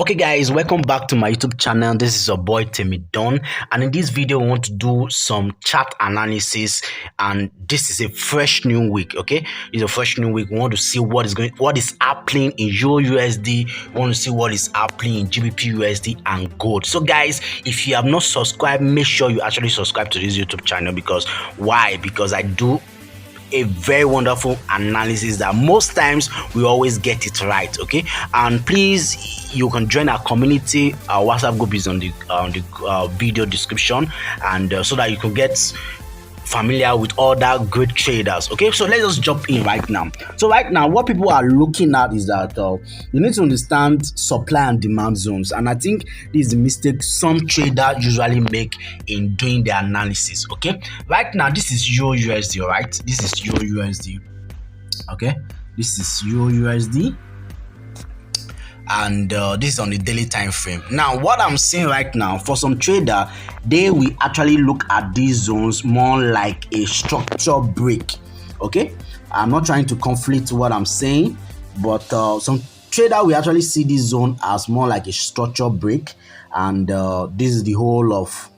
Okay guys, welcome back to my YouTube channel. This is your boy Temidon, and in this video we want to do some chart analysis, and this is a fresh new week. Okay, it's a fresh new week. We want to see what is happening in EURUSD. We want to see what is happening in GBPUSD and gold. So guys, if you have not subscribed, make sure you actually subscribe to this YouTube channel. Because why? Because I do a very wonderful analysis that most times we always get it right. Okay, and please, you can join our community. Our WhatsApp group is on the video description, and so that you can get familiar with other great traders. Okay, so let's just jump in right now. So right now, what people are looking at is that you need to understand supply and demand zones, and I think this is the mistake some traders usually make in doing their analysis. Okay, right now this is EURUSD, right? This is EURUSD. Okay, this is EURUSD, and this is on the daily time frame. Now what I'm saying right now, for some trader, they will actually look at these zones more like a structure break. Okay, I'm not trying to conflict what I'm saying, but some trader will actually see this zone as more like a structure break, and this is the whole of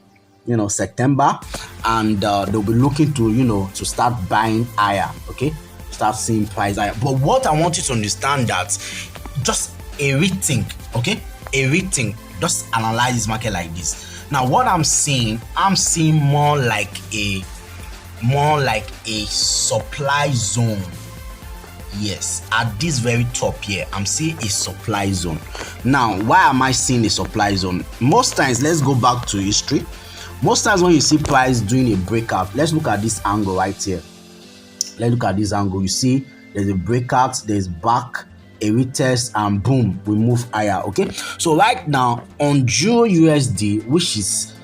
September, and they'll be looking to to start buying higher. Okay, start seeing price higher. But what I want you to understand, that just a rethink, okay, a rethink. Just analyze this market like this. Now what I'm seeing more like a supply zone. Yes, at this very top here, I'm seeing a supply zone. Now why am I seeing a supply zone? Most times, let's go back to history. Most times when you see price doing a breakout, let's look at this angle right here. Let's look at this angle. You see there's a breakout, there's back, a retest, and boom, we move higher. Okay, so right now on EURUSD, which is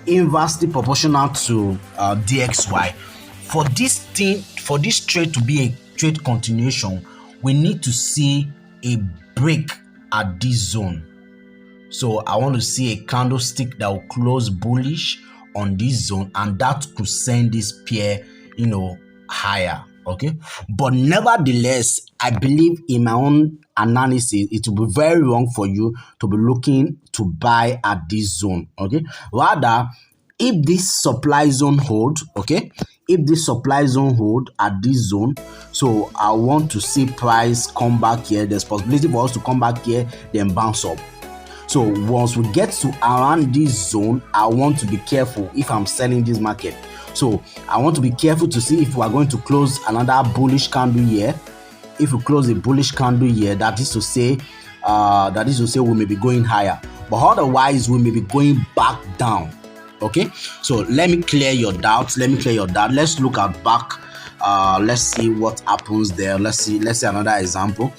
inversely proportional to DXY, for this trade to be a trade continuation, we need to see a break at this zone. So I want to see a candlestick that will close bullish on this zone, and that could send this pair higher. Okay, but nevertheless, I believe in my own analysis, it will be very wrong for you to be looking to buy at this zone. Okay, rather, if this supply zone hold, okay, if this supply zone hold at this zone, so I want to see price come back here. There's possibility for us to come back here, then bounce up. So once we get to around this zone, I want to be careful if I'm selling this market. So I want to be careful to see if we are going to close another bullish candle here. If we close a bullish candle here, that is to say we may be going higher, but otherwise we may be going back down. Okay, so let me clear your doubts. Let's look at back. Let's see what happens there. Let's see another example.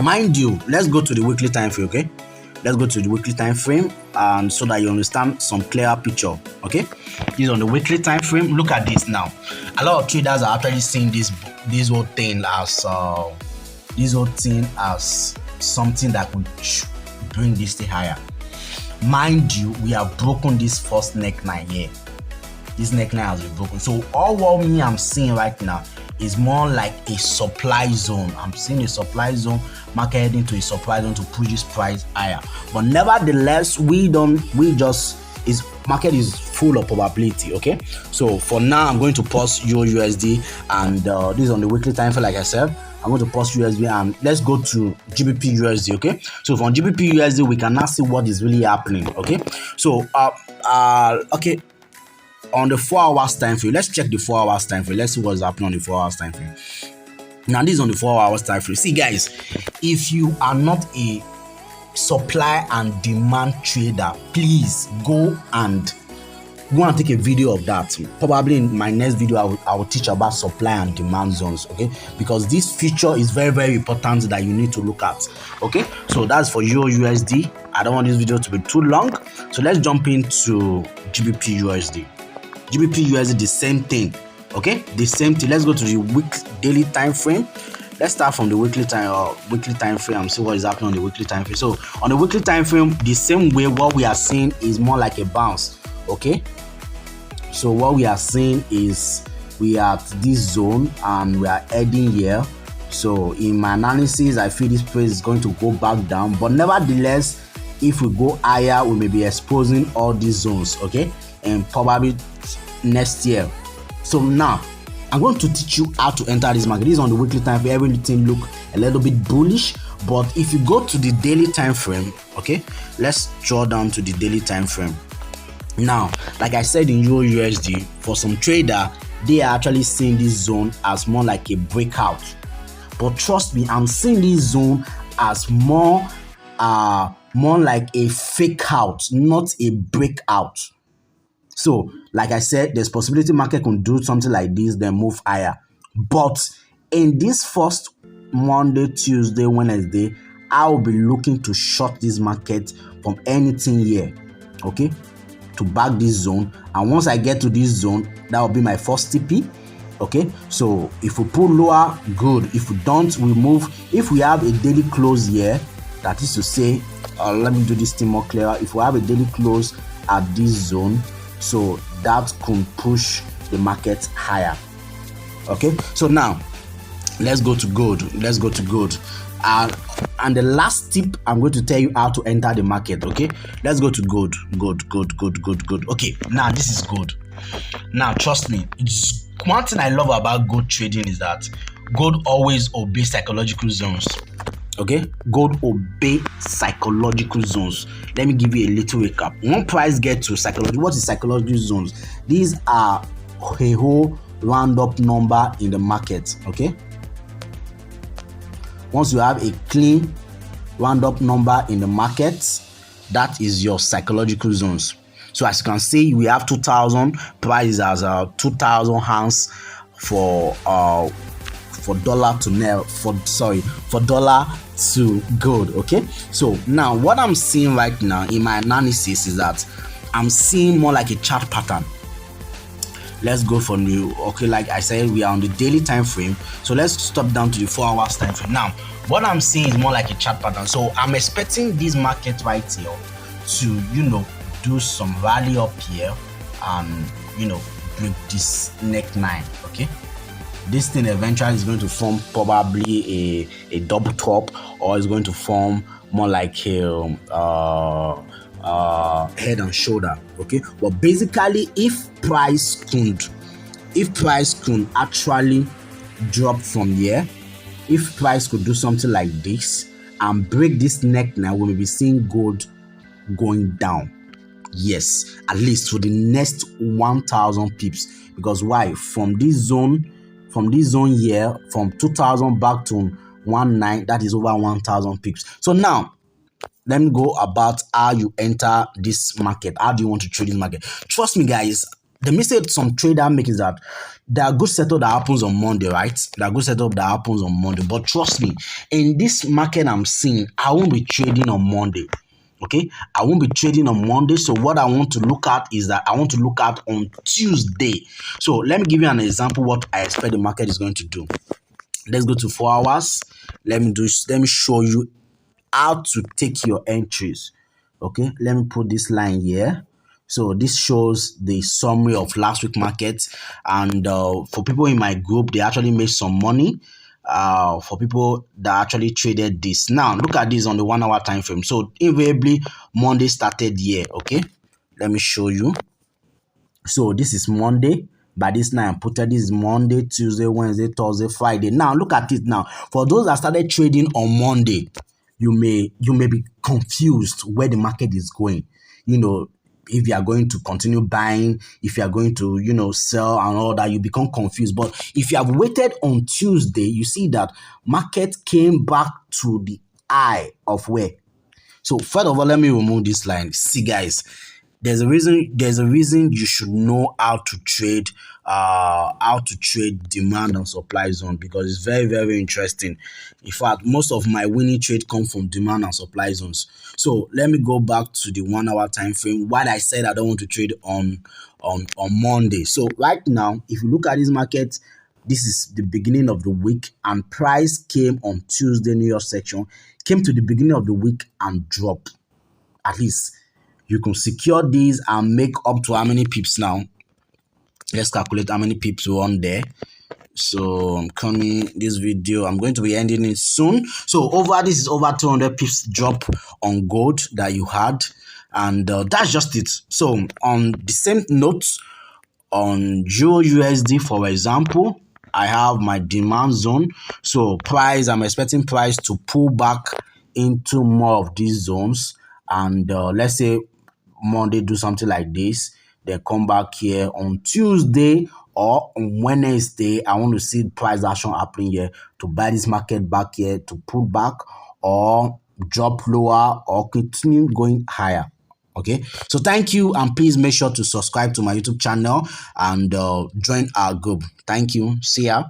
Mind you, let's go to the weekly time frame. Okay, let's go to the weekly time frame, and so that you understand some clearer picture. Okay, this is on the weekly time frame. Look at this now. A lot of traders are actually seeing this whole thing as something that could bring this thing higher. Mind you, we have broken this first neckline here. This neckline has been broken. So all what I'm seeing right now is more like a supply zone. I'm seeing a supply zone, market heading to a supply zone to push this price higher. But nevertheless, market is full of probability. Okay, so for now I'm going to pause EURUSD, and this is on the weekly time frame. Like I said, I'm going to pause USD, and let's go to GBPUSD. Okay, so from GBPUSD we can now see what is really happening. Okay, so okay, on the 4 hours time frame, let's check the 4 hours time frame. Let's see what's happening on the 4 hours time frame. Now this is on the 4 hours time frame. See guys, if you are not a supply and demand trader, please go and take a video of that. Probably in my next video I will teach about supply and demand zones. Okay, because this feature is very, very important that you need to look at. Okay, so that's for EURUSD. I don't want this video to be too long, so let's jump into GBPUSD. GBPUSD, the same thing. Okay, the same thing. Let's go to the daily time frame. Let's start from the weekly time frame and see what is happening on the weekly time frame. So on the weekly time frame, the same way, what we are seeing is more like a bounce. Okay, so what we are seeing is we are at this zone and we are heading here So in my analysis, I feel this price is going to go back down, but nevertheless, if we go higher, we may be exposing all these zones, okay, and probably next year. So now I'm going to teach you how to enter this market. This is on the weekly time frame. Everything look a little bit bullish, but if you go to the daily time frame, okay, let's draw down to the daily time frame. Now, like I said in EURUSD, for some trader, they are actually seeing this zone as more like a breakout. But trust me, I'm seeing this zone as more like a fake out, not a breakout. So, like I said, there's possibility market can do something like this, then move higher. But in this first Monday, Tuesday, Wednesday, I will be looking to short this market from anything here, okay, to back this zone. And once I get to this zone, that will be my first TP. Okay, so if we pull lower, good. If we don't, we move. If we have a daily close here, that is to say, let me do this thing more clearer. If we have a daily close at this zone, so that can push the market higher. Okay, so now let's go to gold. And the last tip, I'm going to tell you how to enter the market. Okay, let's go to gold. Okay, now this is gold. Now trust me, it's one thing I love about gold trading is that gold always obeys psychological zones. Okay, gold obey psychological zones. Let me give you a little recap. One price get to psychology. What is psychological zones? These are a whole round-up number in the market. Okay, once you have a clean round-up number in the market, that is your psychological zones. So as you can see, we have 2,000 prices as 2,000 hands for dollar to nail for dollar to gold. Okay, so now what I'm seeing right now in my analysis is that I'm seeing more like a chart pattern. Let's go for new. Okay, like I said, we are on the daily time frame, so let's stop down to the 4 hours time frame. Now what I'm seeing is more like a chart pattern, so I'm expecting this market right here to do some rally up here and break this neckline. Okay, this thing eventually is going to form probably a double top, or is going to form more like a head and shoulder. Okay, but basically if price could actually drop from here, if price could do something like this and break this neckline, we will be seeing gold going down. Yes, at least for the next 1,000 pips. Because why? From this zone here, from 2,000 back to 19, that is over 1,000 pips. So now let me go about how you enter this market. How do you want to trade this market? Trust me, guys, the mistake some trader make is that there are good setup that happens on Monday, right? There are good setup that happens on Monday. But trust me, in this market I'm seeing, I won't be trading on Monday. Okay, I won't be trading on Monday. So what I want to look at is that I want to look at on Tuesday. So let me give you an example what I expect the market is going to do. Let's go to 4 hours. Let me show you how to take your entries. Okay, let me put this line here. So this shows the summary of last week market, and for people in my group, they actually made some money. For people that actually traded this. Now look at this on the 1 hour time frame. So invariably Monday started here. Okay, let me show you. So this is Monday. By this now I put this is Monday, Tuesday, Wednesday, Thursday, Friday. Now look at it now. For those that started trading on Monday, you may be confused where the market is going. If you are going to continue buying, if you are going to, sell and all that, you become confused. But if you have waited on Tuesday, you see that market came back to the high of where. So first of all, let me remove this line. See, guys, there's a reason you should know how to trade demand and supply zone, because it's very, very interesting. In fact, most of my winning trade come from demand and supply zones. So let me go back to the 1 hour time frame. Why I said I don't want to trade on Monday. So right now, if you look at this market, this is the beginning of the week, and price came on Tuesday, New York section, came to the beginning of the week and dropped. At least you can secure these and make up to how many pips now? Let's calculate how many pips we on there. So I'm coming this video, I'm going to be ending it soon. So this is over 200 pips drop on gold that you had, and that's just it. So on the same note, on GBPUSD, for example, I have my demand zone. So I'm expecting price to pull back into more of these zones, and let's say Monday do something like this, they come back here on Tuesday or on Wednesday. I want to see price action happening here to buy this market back here to pull back or drop lower or continue going higher. Okay, so thank you, and please make sure to subscribe to my YouTube channel and join our group. Thank you. See ya.